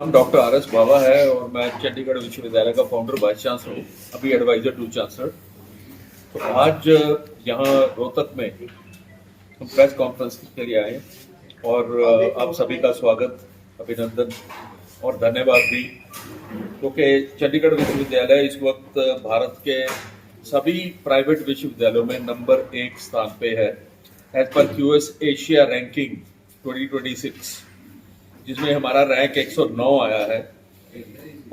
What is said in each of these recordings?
हम doctor R S बाबा है और मैं चंडीगढ़ विश्वविद्यालय का फाउंडर वाइस चांसलर हूँ, अभी एडवाइजर टू चांसलर। तो आज यहाँ रोहतक में हम प्रेस कॉन्फ्रेंस के लिए आए हैं और आप सभी का स्वागत, अभिनंदन और धन्यवाद भी, क्योंकि चंडीगढ़ विश्वविद्यालय इस वक्त भारत के सभी प्राइवेट विश्वविद्यालयों में नंबर 1 स्थान पे है as per QS Asia ranking 2026, जिसमें हमारा रैंक 109 आया है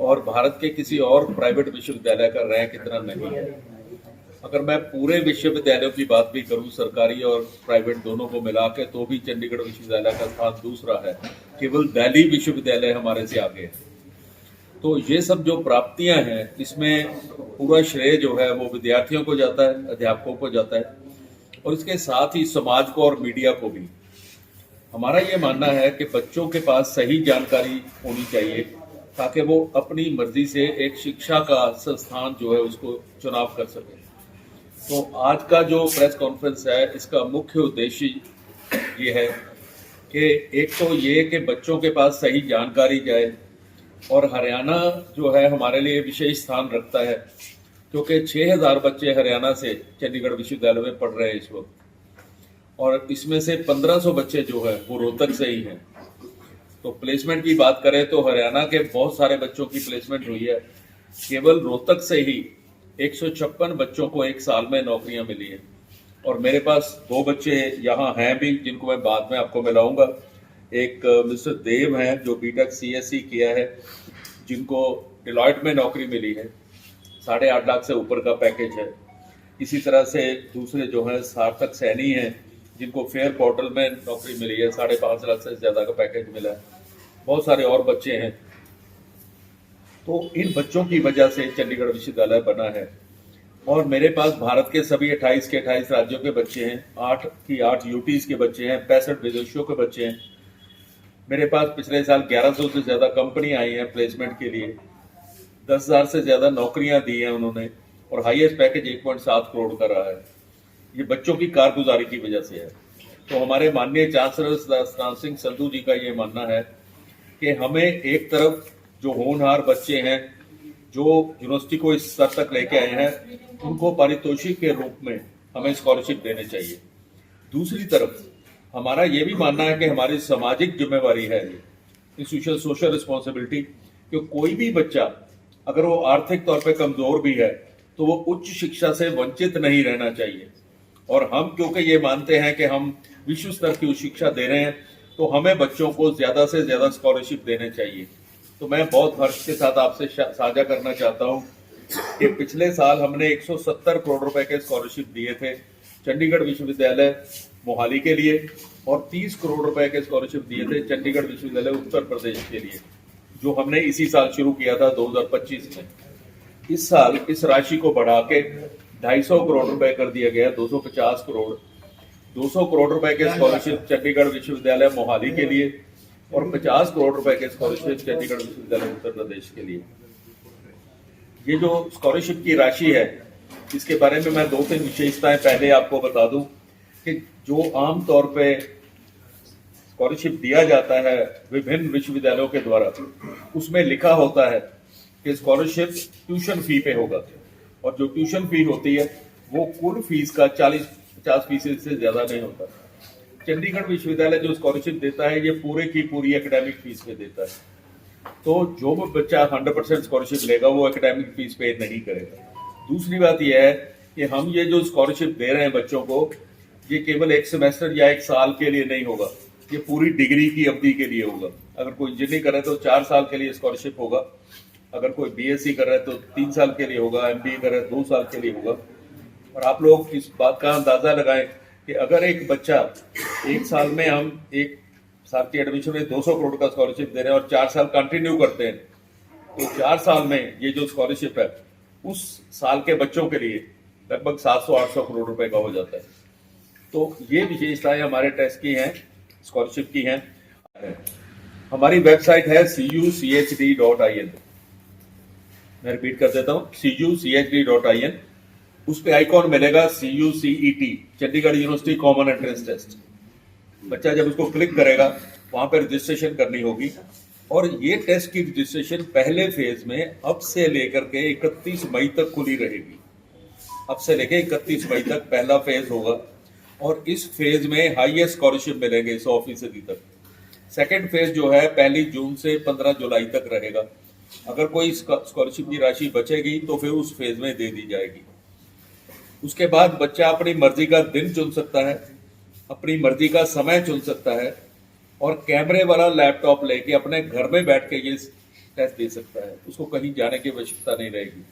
और भारत के किसी और प्राइवेट विश्वविद्यालय का रैंक इतना नहीं है। अगर मैं पूरे विश्वविद्यालयों की बात भी करूं, सरकारी और प्राइवेट दोनों को मिला के, तो भी चंडीगढ़ विश्वविद्यालय का स्थान दूसरा है, केवल दिल्ली विश्वविद्यालय हमारे से आगे है। तो ये सब जो प्राप्तियां हैं, इसमें पूरा श्रेय जो है वो विद्यार्थियों को जाता है, अध्यापकों को जाता है और इसके साथ ही समाज को और मीडिया को भी। हमारा ये मानना है कि बच्चों के पास सही जानकारी होनी चाहिए ताकि वो अपनी मर्जी से एक शिक्षा का संस्थान जो है उसको चुनाव कर सके। तो आज का जो प्रेस कॉन्फ्रेंस है, इसका मुख्य उद्देश्य ये है कि एक तो ये कि बच्चों के पास सही जानकारी जाए, और हरियाणा जो है हमारे लिए विशेष स्थान रखता है क्योंकि 6000 बच्चे हरियाणा से चंडीगढ़ विश्वविद्यालय में पढ़ रहे हैं इस वक्त, और इसमें से 1500 बच्चे जो है वो रोहतक से ही हैं। तो प्लेसमेंट की बात करें तो हरियाणा के बहुत सारे बच्चों की प्लेसमेंट हुई है, केवल रोहतक से ही 156 बच्चों को एक साल में नौकरियां मिली हैं। और मेरे पास 2 बच्चे यहाँ हैं भी, जिनको मैं बाद में आपको मिलाऊंगा। एक मिस्टर देव हैं जो बीटेक सीएससी किया है, जिनको डिलॉयट में नौकरी मिली है, 8.5 लाख से ऊपर का पैकेज है। इसी तरह से दूसरे जो हैं सार्थक सैनी हैं, जिनको फेयर पोर्टल में नौकरी मिली है, 5.5 लाख से ज्यादा का पैकेज मिला है। बहुत सारे और बच्चे हैं। तो इन बच्चों की वजह से चंडीगढ़ विश्वविद्यालय बना है। और मेरे पास भारत के सभी 28 के 28 राज्यों के बच्चे हैं, 8 की 8 यूटीज के बच्चे हैं, 65 विदेशियों के बच्चे हैं। मेरे पास पिछले साल 1100 से ज्यादा कंपनी आई हैं प्लेसमेंट के लिए, 10,000 से ज्यादा नौकरियां दी हैं उन्होंने, और हाईएस्ट पैकेज 1.7 करोड़ का रहा है। ये बच्चों की कारगुजारी की वजह से है। तो हमारे माननीय चांसलर सतनाम सिंह संधू जी का ये मानना है कि हमें एक तरफ जो होनहार बच्चे हैं जो यूनिवर्सिटी को इस स्तर तक लेके आए हैं, उनको पारितोषिक के रूप में हमें स्कॉलरशिप देने चाहिए। दूसरी तरफ हमारा ये भी मानना है कि हमारी सामाजिक जिम्मेवारी है, इंस्टीट्यूशनल सोशल रिस्पॉन्सिबिलिटी, कि कोई भी बच्चा अगर वो आर्थिक तौर पे कमजोर भी है तो वो उच्च शिक्षा से वंचित नहीं रहना चाहिए। और हम क्योंकि ये मानते हैं कि हम विश्व स्तर की शिक्षा दे रहे हैं, तो हमें बच्चों को ज्यादा से ज्यादा स्कॉलरशिप देने चाहिए। तो मैं बहुत हर्ष के साथ आपसे साझा करना चाहता हूं कि पिछले साल हमने 170 करोड़ रुपए के स्कॉलरशिप दिए थे चंडीगढ़ विश्वविद्यालय मोहाली के लिए, और 30 करोड़ रुपए के स्कॉलरशिप दिए थे चंडीगढ़ विश्वविद्यालय उत्तर प्रदेश के लिए, जो हमने इसी साल शुरू किया था 2025 में। इस साल इस राशि को बढ़ा के 250 करोड़ रुपए कर दिया गया, 250 करोड़। 200 करोड़ रुपए के स्कॉलरशिप चंडीगढ़ विश्वविद्यालय मोहाली के लिए और 50 करोड़ रुपए के स्कॉलरशिप चंडीगढ़ विश्वविद्यालय उत्तर प्रदेश के लिए। ये जो स्कॉलरशिप की राशि है, इसके बारे में मैं 2-3 विशेषताएं पहले आपको बता दूं कि जो आम तौर पे स्कॉलरशिप दिया जाता है विभिन्न विश्वविद्यालयों के द्वारा, उसमें लिखा होता है कि स्कॉलरशिप ट्यूशन फी पे होगा, और जो ट्यूशन फी होती है वो कुल फीस का 40-50% से ज्यादा नहीं होता। चंडीगढ़ विश्वविद्यालय जो स्कॉलरशिप देता है, ये पूरे की पूरी एकेडमिक फीस पे देता है। तो जो बच्चा 100% स्कॉलरशिप लेगा वो एकेडमिक फीस पे नहीं करेगा। दूसरी बात यह है कि हम ये जो स्कॉलरशिप दे रहे हैं बच्चों को, ये केवल 1 सेमेस्टर या 1 साल के लिए नहीं होगा, ये पूरी डिग्री की अवधि के लिए होगा। अगर कोई इंजीनियरिंग कर रहा है तो 4 साल के लिए स्कॉलरशिप होगा, अगर कोई बीएससी कर रहा है तो 3 साल के लिए होगा, एमबीए कर रहा है 2 साल के लिए होगा। और आप लोग इस बात का अंदाजा लगाएं कि अगर एक बच्चा 1 साल में, हम 1 साल की एडमिशन में 200 करोड़ का स्कॉलरशिप दे रहे हैं और 4 साल कंटिन्यू करते हैं, तो 4 साल में ये जो स्कॉलरशिप है उस साल के बच्चों के लिए लगभग 700-800 करोड़ रुपए का हो जाता है। तो ये विशेषताएं हमारे टेस्ट की हैं, स्कॉलरशिप की हैं। हमारी वेबसाइट है cuchd.in। मैं रिपीट कर देता हूं, cuchd.in। उस पे आइकॉन मिलेगा CUCET, Chandigarh university common entrance test. बच्चा जब उसको क्लिक करेगा, वहां पर रजिस्ट्रेशन करनी होगी और ये टेस्ट की रजिस्ट्रेशन पहले फेज में अब से लेकर के 31 मई तक खुली रहेगी। अब से लेकर 31 मई तक पहला फेज होगा और इस फेज में हाईएस्ट स्कॉलरशिप मिलेंगे 100% तक। सेकंड फेज जो है 1 जून से 15 जुलाई तक रहेगा। अगर कोई स्कॉलरशिप की राशि बचेगी तो फिर उस फेज में दे दी जाएगी। उसके बाद बच्चा अपनी मर्जी का दिन चुन सकता है, अपनी मर्जी का समय चुन सकता है और कैमरे वाला लैपटॉप लेके अपने घर में बैठ के ये टेस्ट दे सकता है। उसको कहीं जाने की आवश्यकता नहीं रहेगी।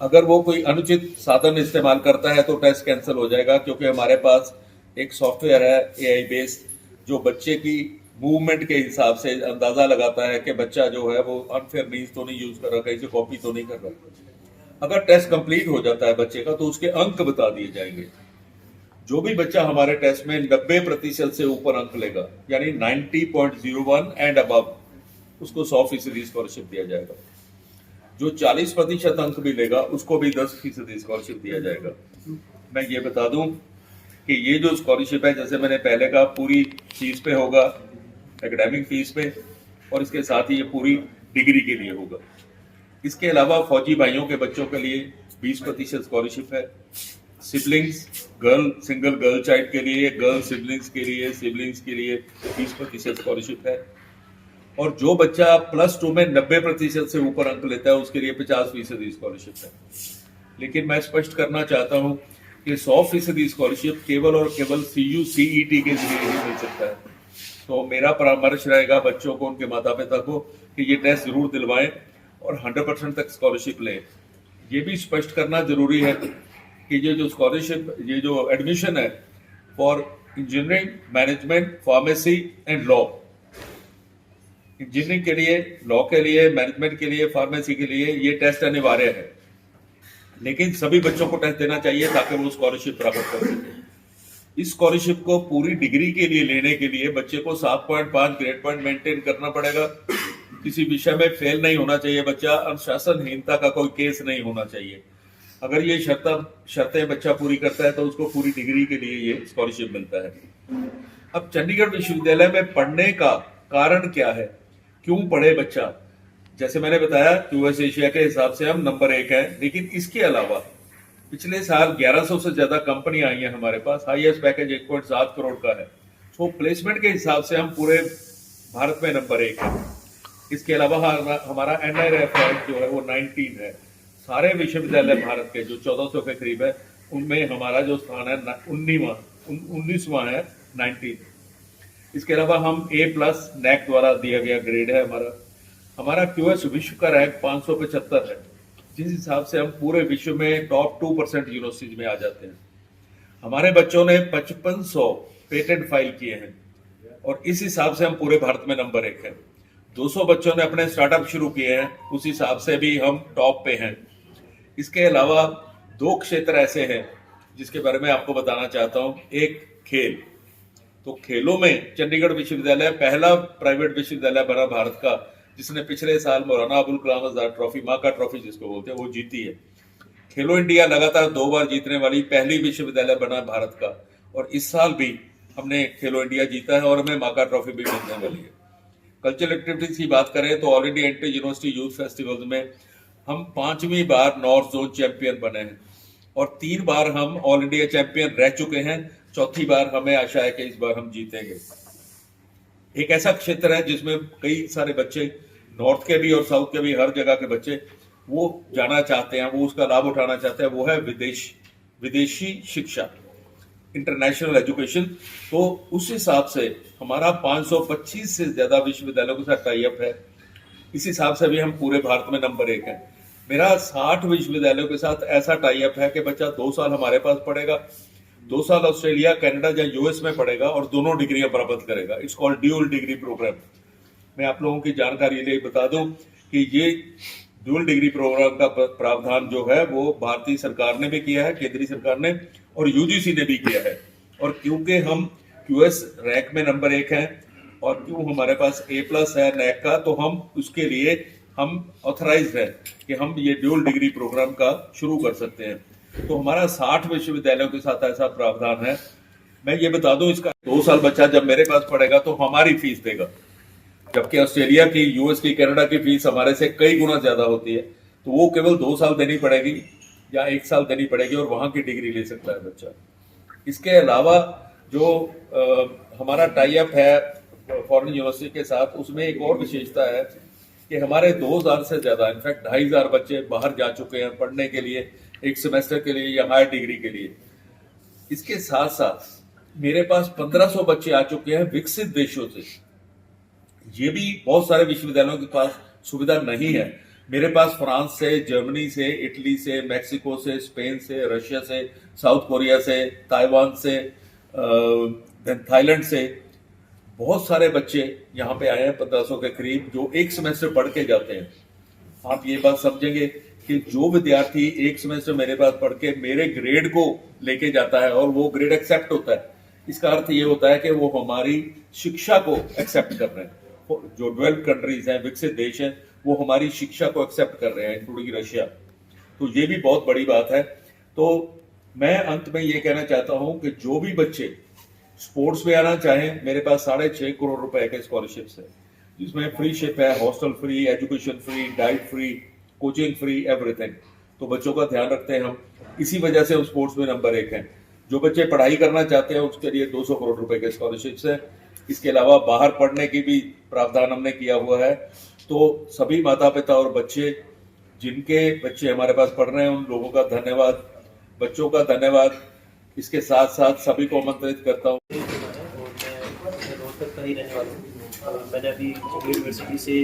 अगर वो कोई अनुचित साधन इस्तेमाल करता है तो टेस्ट कैंसिल हो जाएगा, क्योंकि हमारे पास एक सॉफ्टवेयर है AI बेस्ड जो बच्चे की मूवमेंट के हिसाब से अंदाजा लगाता है कि बच्चा जो है वो अनफेयर मीन्स तो नहीं यूज कर रहा, कहीं से कॉपी तो नहीं कर रहा। अगर टेस्ट कंप्लीट हो जाता है बच्चे का तो उसके अंक बता दिए जाएंगे। जो भी बच्चा हमारे टेस्ट में 90% से ऊपर अंक लेगा, यानी 90.01 एंड अबव, उसको 100% स्कॉलरशिप दिया जाएगा। जो 40% अंक भी लेगा उसको भी 10% स्कॉलरशिप दिया जाएगा। मैं ये बता दूं कि ये जो स्कॉलरशिप है, जैसे मैंने पहले कहा, पूरी फीस पे होगा, एकेडमिक फीस पे, और इसके साथ ही ये पूरी डिग्री के लिए होगा। इसके अलावा फौजी भाइयों के बच्चों के लिए 20% स्कॉलरशिप है। सिबलिंग्स, सिंगल गर्ल चाइल्ड के लिए, गर्ल सिबलिंग्स के लिए 20% स्कॉलरशिप है। और जो बच्चा +2 में 90% से ऊपर अंक लेता है उसके लिए 50% स्कॉलरशिप है। लेकिन मैं स्पष्ट करना चाहता हूं कि 100% स्कॉलरशिप केवल और केवल CU-CET के जरिए ही मिल सकता है। तो मेरा परामर्श रहेगा बच्चों को, उनके माता पिता को, कि ये टेस्ट जरूर दिलवाएं और 100% तक स्कॉलरशिप लें। ये भी स्पष्ट करना जरूरी है कि ये जो स्कॉलरशिप, ये जो एडमिशन है for engineering, management, pharmacy and law, engineering के लिए, लॉ के लिए, मैनेजमेंट के लिए, फार्मेसी के लिए ये टेस्ट अनिवार्य है। लेकिन सभी बच्चों को टेस्ट देना चाहिए ताकि वो स्कॉलरशिप प्राप्त कर सके। इस स्कॉलरशिप को पूरी डिग्री के लिए लेने के लिए बच्चे को 7.5 ग्रेड पॉइंट मेंटेन करना पड़ेगा। किसी विषय में फेल नहीं होना चाहिए बच्चा, अनुशासनहीनता का कोई केस नहीं होना चाहिए। अगर ये शर्तें बच्चा पूरी करता है तो उसको पूरी डिग्री के लिए ये स्कॉलरशिप मिलता है। अब चंडीगढ़ विश्वविद्यालय में पढ़ने का कारण क्या है, क्यों पढ़े बच्चा? जैसे मैंने बताया, यूएस एशिया के हिसाब से हम नंबर 1 है, लेकिन इसके अलावा पिछले साल 1100 से ज्यादा कंपनी आई हैं हमारे पास। हाईएस्ट पैकेज 1.7 करोड़ का है। तो प्लेसमेंट के हिसाब से हम पूरे भारत में नंबर 1 है। इसके अलावा हमारा NIRF रैंक जो है वो 19 है। सारे विश्वविद्यालय भारत के जो 1400 के करीब है उनमें हमारा जो स्थान है 19वां है, 19। इसके अलावा हम A+ NAC द्वारा दिया गया ग्रेड है हमारा QS विश्व का रैंक 575 है, जिस हिसाब से हम पूरे विश्व में टॉप 2% यूनिवर्सिटीज में आ जाते हैं। हमारे बच्चों ने 5500 पेटेंट फाइल किए हैं और इस हिसाब से हम पूरे भारत में नंबर 1 है। 200 बच्चों ने अपने स्टार्टअप शुरू किए हैं, उस हिसाब से भी हम टॉप पे हैं। इसके अलावा 2 क्षेत्र ऐसे हैं जिसके बारे में आपको बताना चाहता हूं। एक खेल, तो खेलों में चंडीगढ़ विश्वविद्यालय पहला प्राइवेट विश्वविद्यालय बना भारत का जिसने पिछले साल मौलाना अबुल कलाम आजाद ट्रॉफी, माँ का ट्रॉफी जिसको बोलते हैं, वो जीती है। खेलो इंडिया लगातार 2 बार जीतने वाली पहली विश्वविद्यालय बना भारत का, और इस साल भी हमने खेलो इंडिया जीता है और हमें माँ का ट्रॉफी भी मिलने वाली है। कल्चरल एक्टिविटीज की बात करें तो all India inter university youth festivals में हम 5वीं बार नॉर्थ जोन चैंपियन बने हैं और 3 बार हम ऑल इंडिया चैंपियन रह चुके हैं। चौथी बार हमें आशा है कि इस बार हम जीतेंगे। एक ऐसा क्षेत्र है जिसमें कई सारे बच्चे, नॉर्थ के भी और साउथ के भी, हर जगह के बच्चे वो जाना चाहते हैं, वो उसका लाभ उठाना चाहते हैं, वो है विदेशी शिक्षा, इंटरनेशनल एजुकेशन। तो उस हिसाब से हमारा 525 से ज्यादा विश्वविद्यालयों के साथ टाई अप है। इस हिसाब से भी हम पूरे भारत में नंबर 1 है। मेरा 60 विश्वविद्यालयों के साथ ऐसा टाई अप है कि बच्चा 2 साल हमारे पास पढ़ेगा, 2 साल ऑस्ट्रेलिया, कनाडा या यूएस में पढ़ेगा और दोनों डिग्रियां प्राप्त करेगा। It's called dual degree program. मैं आप लोगों की जानकारी लिए बता दूं कि ये ड्यूल डिग्री प्रोग्राम का प्रावधान जो है वो भारतीय सरकार ने भी किया है, केंद्रीय सरकार ने, और यूजीसी ने भी किया है। और क्योंकि हम QS रैंक में नंबर 1 हैं और क्यों हमारे पास A+ है NAC का, तो हम उसके लिए हम ऑथराइज्ड है कि हम ये ड्यूल डिग्री प्रोग्राम का शुरू कर सकते हैं। तो हमारा 60 विश्वविद्यालयों के साथ ऐसा प्रावधान है। मैं ये बता दूं, इसका 2 साल बच्चा जब मेरे पास पढ़ेगा तो हमारी फीस देगा, जबकि ऑस्ट्रेलिया की, यूएस की, कनाडा की फीस हमारे से कई गुना ज्यादा होती है। तो वो केवल 2 साल देनी पड़ेगी या 1 साल देनी पड़ेगी और वहां की डिग्री ले सकता है बच्चा। इसके अलावा जो हमारा टाई अप है फॉरेन यूनिवर्सिटी के साथ, उसमें एक और विशेषता है कि हमारे 2000 से ज्यादा, इनफैक्ट 2500 बच्चे बाहर जा चुके हैं पढ़ने के लिए, एक सेमेस्टर के लिए या हायर डिग्री के लिए। इसके साथ साथ मेरे पास 1500 बच्चे आ चुके हैं विकसित देशों से। ये भी बहुत सारे विश्वविद्यालयों के पास सुविधा नहीं है। मेरे पास फ्रांस से, जर्मनी से, इटली से, मैक्सिको से, स्पेन से, रशिया से, साउथ कोरिया से, ताइवान से, थाईलैंड से बहुत सारे बच्चे यहाँ पे आए हैं, 1500 के करीब, जो एक सेमेस्टर पढ़ के जाते हैं। आप ये बात समझेंगे कि जो विद्यार्थी एक सेमेस्टर मेरे पास पढ़ के मेरे ग्रेड को लेके जाता है और वो ग्रेड एक्सेप्ट होता है, इसका अर्थ ये होता है कि वो हमारी शिक्षा को एक्सेप्ट कर रहे हैं। जो डेवलप्ड कंट्रीज हैं, विकसित देश हैं, वो हमारी शिक्षा को एक्सेप्ट कर रहे हैं, इंक्लूडिंग रशिया। तो ये भी बहुत बड़ी बात है। तो मैं अंत में ये कहना चाहता हूं कि जो भी बच्चे स्पोर्ट्स में आना चाहें, मेरे पास 6.5 करोड़ रुपए के स्कॉलरशिप्स है, जिसमें फ्री शिप है, hostel free, education free, diet free, coaching free, everything. तो बच्चों का ध्यान रखते हैं हम, इसी वजह से हम स्पोर्ट्स में नंबर 1 हैं। जो बच्चे पढ़ाई करना चाहते हैं उसके लिए 200 करोड़ रुपए के स्कॉलरशिप्स है। इसके अलावा बाहर पढ़ने की भी प्रावधान हमने किया हुआ है। तो सभी माता पिता और बच्चे, जिनके बच्चे हमारे पास पढ़ रहे हैं, उन लोगों का धन्यवाद, बच्चों का धन्यवाद। इसके साथ साथ सभी को आमंत्रित करता हूँ। मैं रोहतक का ही रहने वाला हूँ। मैंने अभी यूनिवर्सिटी से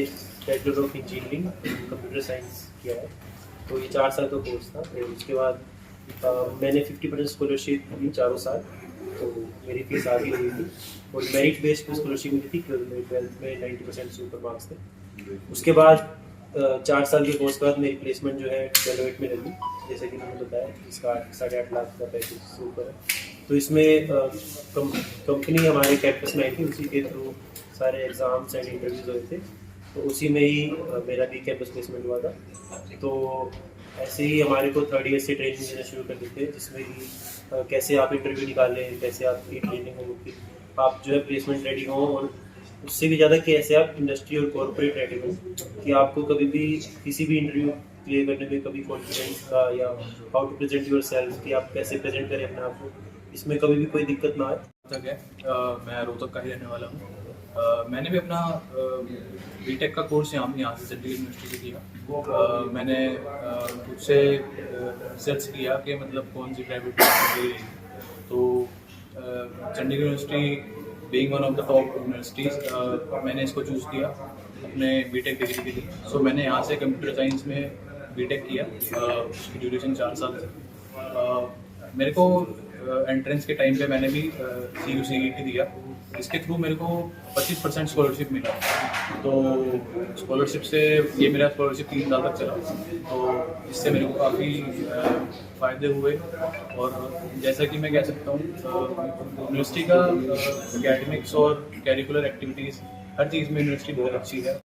bachelor of engineering computer science किया है। तो ये 4 साल का कोर्स था। और उसके बाद मैंने 50% स्कॉलरशिप ली 4 साल। तो मेरी फीस आगे हुई थी और मेरिट बेस्ड पे स्कॉलरशिप मिली थी। मेरे 12th में 90% से ऊपर मार्क्स थे। उसके बाद 4 साल के कोर्स के बाद मेरी प्लेसमेंट जो है डेलोइट में लगी, जैसे कि मैंने बताया, जिसका 8.5 लाख का पैकेज से ऊपर है। तो इसमें कंपनी हमारे कैंपस में आई थी, उसी के थ्रू सारे एग्ज़ाम्स एंड इंटरव्यूज हुए थे। तो उसी में ही मेरा भी कैंपस प्लेसमेंट हुआ था। तो ऐसे ही हमारे को 3rd ईयर से ट्रेनिंग देना शुरू कर देते हैं, जिसमें कि कैसे आप इंटरव्यू निकालें, कैसे आपकी ट्रेनिंग हो कि आप जो है प्लेसमेंट रेडी हो, और उससे भी ज़्यादा कैसे आप इंडस्ट्री और कॉर्पोरेट रेडी हो, कि आपको कभी भी किसी भी इंटरव्यू क्लियर करने में कभी कॉन्फिडेंस का, या how to present yourself, कि आप कैसे प्रेजेंट करें अपने आप को, इसमें कभी भी कोई दिक्कत ना आए। तक है मैं रोहतक का ही रहने वाला हूँ। मैंने भी अपना बीटेक का कोर्स यहाँ से चंडीगढ़ यूनिवर्सिटी से किया। मैंने खुद से रिसर्च किया कि मतलब कौन सी प्राइवेट यूनिवर्सिटी। तो Chandigarh university being one of the top universities, मैंने इसको चूज़ किया अपने बीटेक डिग्री के लिए। सो मैंने यहाँ से कंप्यूटर साइंस में बीटेक किया। उसकी ड्यूरेशन 4 साल थी। मेरे को एंट्रेंस के टाइम पे मैंने भी CUCET दिया। इसके थ्रू मेरे को 25% स्कॉलरशिप मिला। तो स्कॉलरशिप से ये मेरा स्कॉलरशिप 3 साल तक चला। तो इससे मेरे को काफ़ी फ़ायदे हुए। और जैसा कि मैं कह सकता हूँ, यूनिवर्सिटी का एकेडमिक्स और कैरिकुलर एक्टिविटीज़ हर चीज़ में यूनिवर्सिटी बहुत अच्छी है।